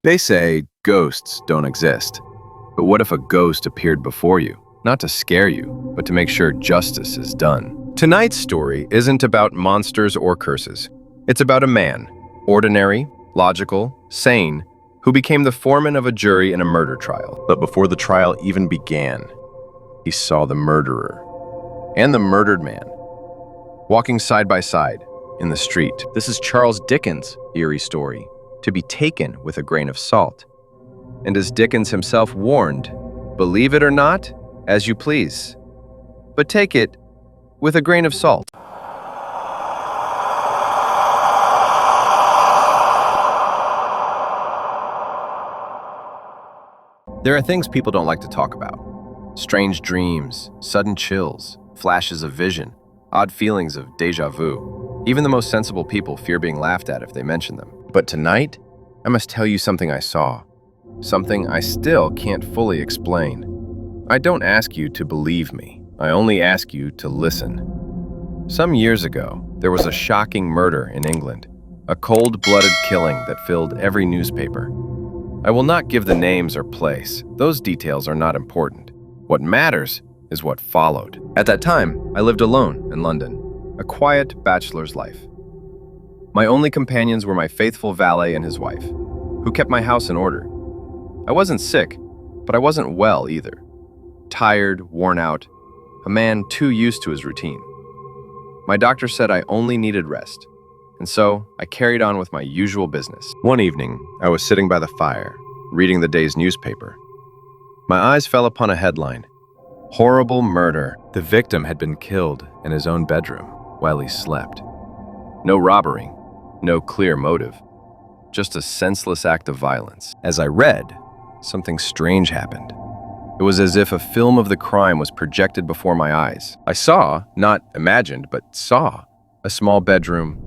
They say ghosts don't exist. But what if a ghost appeared before you? Not to scare you, but to make sure justice is done. Tonight's story isn't about monsters or curses. It's about a man, ordinary, logical, sane, who became the foreman of a jury in a murder trial. But before the trial even began, he saw the murderer and the murdered man walking side by side in the street. This is Charles Dickens' eerie story, to be taken with a grain of salt. And as Dickens himself warned, believe it or not, as you please, but take it with a grain of salt. There are things people don't like to talk about. Strange dreams, sudden chills, flashes of vision, odd feelings of déjà vu. Even the most sensible people fear being laughed at if they mention them. But tonight, I must tell you something I saw. Something I still can't fully explain. I don't ask you to believe me. I only ask you to listen. Some years ago, there was a shocking murder in England. A cold-blooded killing that filled every newspaper. I will not give the names or place. Those details are not important. What matters is what followed. At that time, I lived alone in London, a quiet bachelor's life. My only companions were my faithful valet and his wife, who kept my house in order. I wasn't sick, but I wasn't well either. Tired, worn out, a man too used to his routine. My doctor said I only needed rest, and so I carried on with my usual business. One evening, I was sitting by the fire, reading the day's newspaper. My eyes fell upon a headline: "Horrible murder. The victim had been killed in his own bedroom while he slept." No robbery, no clear motive, just a senseless act of violence. As I read, something strange happened. It was as if a film of the crime was projected before my eyes. I saw, not imagined, but saw, a small bedroom,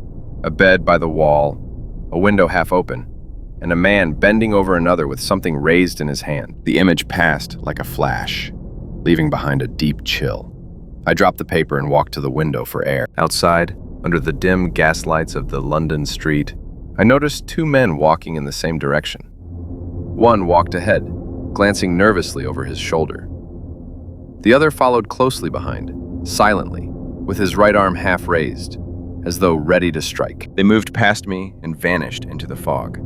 a bed by the wall, a window half open, and a man bending over another with something raised in his hand. The image passed like a flash, leaving behind a deep chill. I dropped the paper and walked to the window for air. Outside, under the dim gaslights of the London street, I noticed two men walking in the same direction. One walked ahead, glancing nervously over his shoulder. The other followed closely behind, silently, with his right arm half raised, as though ready to strike. They moved past me and vanished into the fog.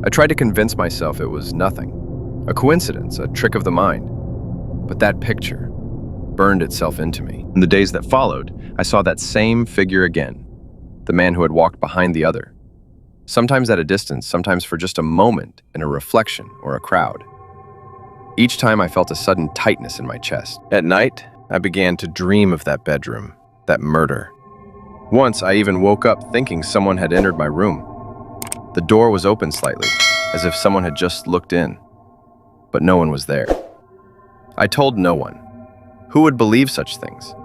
I tried to convince myself it was nothing, a coincidence, a trick of the mind. But that picture burned itself into me. In the days that followed, I saw that same figure again, the man who had walked behind the other. Sometimes at a distance, sometimes for just a moment in a reflection or a crowd. Each time I felt a sudden tightness in my chest. At night, I began to dream of that bedroom, that murder. Once, I even woke up thinking someone had entered my room. The door was open slightly, as if someone had just looked in, but no one was there. I told no one. Who would believe such things?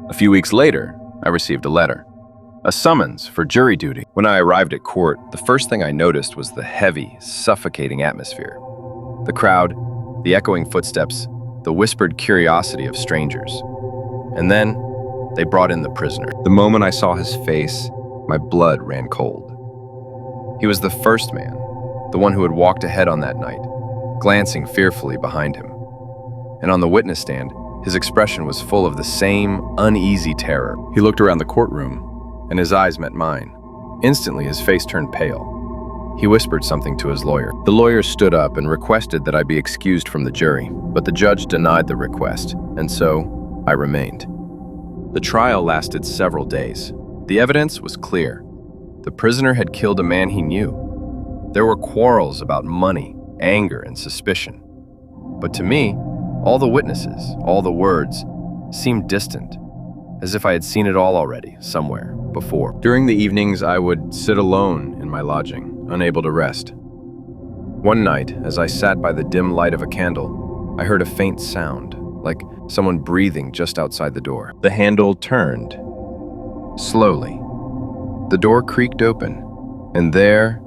A few weeks later, I received a letter, a summons for jury duty. When I arrived at court, the first thing I noticed was the heavy, suffocating atmosphere. The crowd, the echoing footsteps, the whispered curiosity of strangers. And then, they brought in the prisoner. The moment I saw his face, my blood ran cold. He was the first man, the one who had walked ahead on that night, glancing fearfully behind him. And on the witness stand, his expression was full of the same uneasy terror. He looked around the courtroom, and his eyes met mine. Instantly, his face turned pale. He whispered something to his lawyer. The lawyer stood up and requested that I be excused from the jury, but the judge denied the request, and so I remained. The trial lasted several days. The evidence was clear. The prisoner had killed a man he knew. There were quarrels about money, anger, and suspicion. But to me, all the witnesses, all the words, seemed distant, as if I had seen it all already, somewhere, before. During the evenings, I would sit alone in my lodging, unable to rest. One night, as I sat by the dim light of a candle, I heard a faint sound, like someone breathing just outside the door. The handle turned. Slowly. The door creaked open, and there,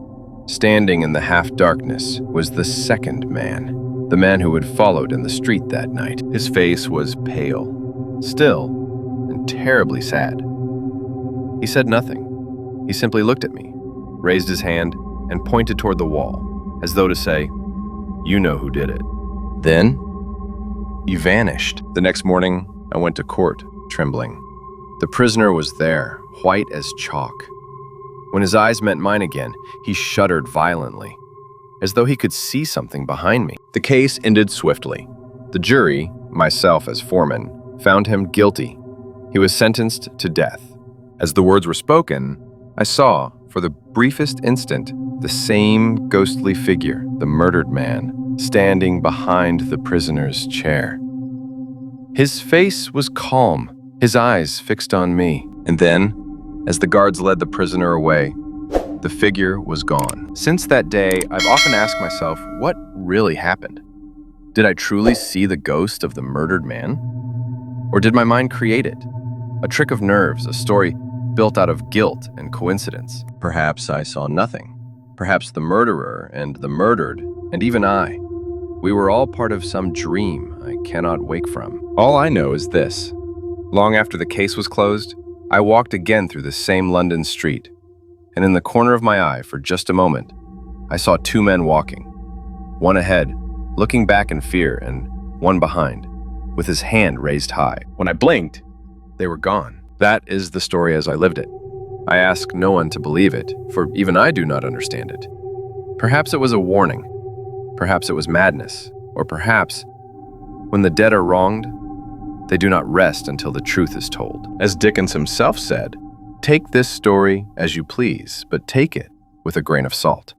standing in the half-darkness, was the second man. The man who had followed in the street that night. His face was pale, still, and terribly sad. He said nothing. He simply looked at me, raised his hand, and pointed toward the wall. as though to say, "You know who did it." Then, you vanished. The next morning, I went to court, trembling. The prisoner was there, white as chalk. When his eyes met mine again, he shuddered violently, as though he could see something behind me. The case ended swiftly. The jury, myself as foreman, found him guilty. He was sentenced to death. As the words were spoken, I saw, for the briefest instant, the same ghostly figure, the murdered man, standing behind the prisoner's chair. His face was calm, his eyes fixed on me. And then, as the guards led the prisoner away, the figure was gone. Since that day, I've often asked myself, what really happened? Did I truly see the ghost of the murdered man? Or did my mind create it? A trick of nerves, a story built out of guilt and coincidence. Perhaps I saw nothing. Perhaps the murderer and the murdered, and even I, we were all part of some dream I cannot wake from. All I know is this. Long after the case was closed, I walked again through the same London street, and in the corner of my eye, for just a moment, I saw two men walking. One ahead, looking back in fear, and one behind, with his hand raised high. When I blinked, they were gone. That is the story as I lived it. I ask no one to believe it, for even I do not understand it. Perhaps it was a warning. Perhaps it was madness. Or perhaps, when the dead are wronged, they do not rest until the truth is told. As Dickens himself said, "Take this story as you please, but take it with a grain of salt."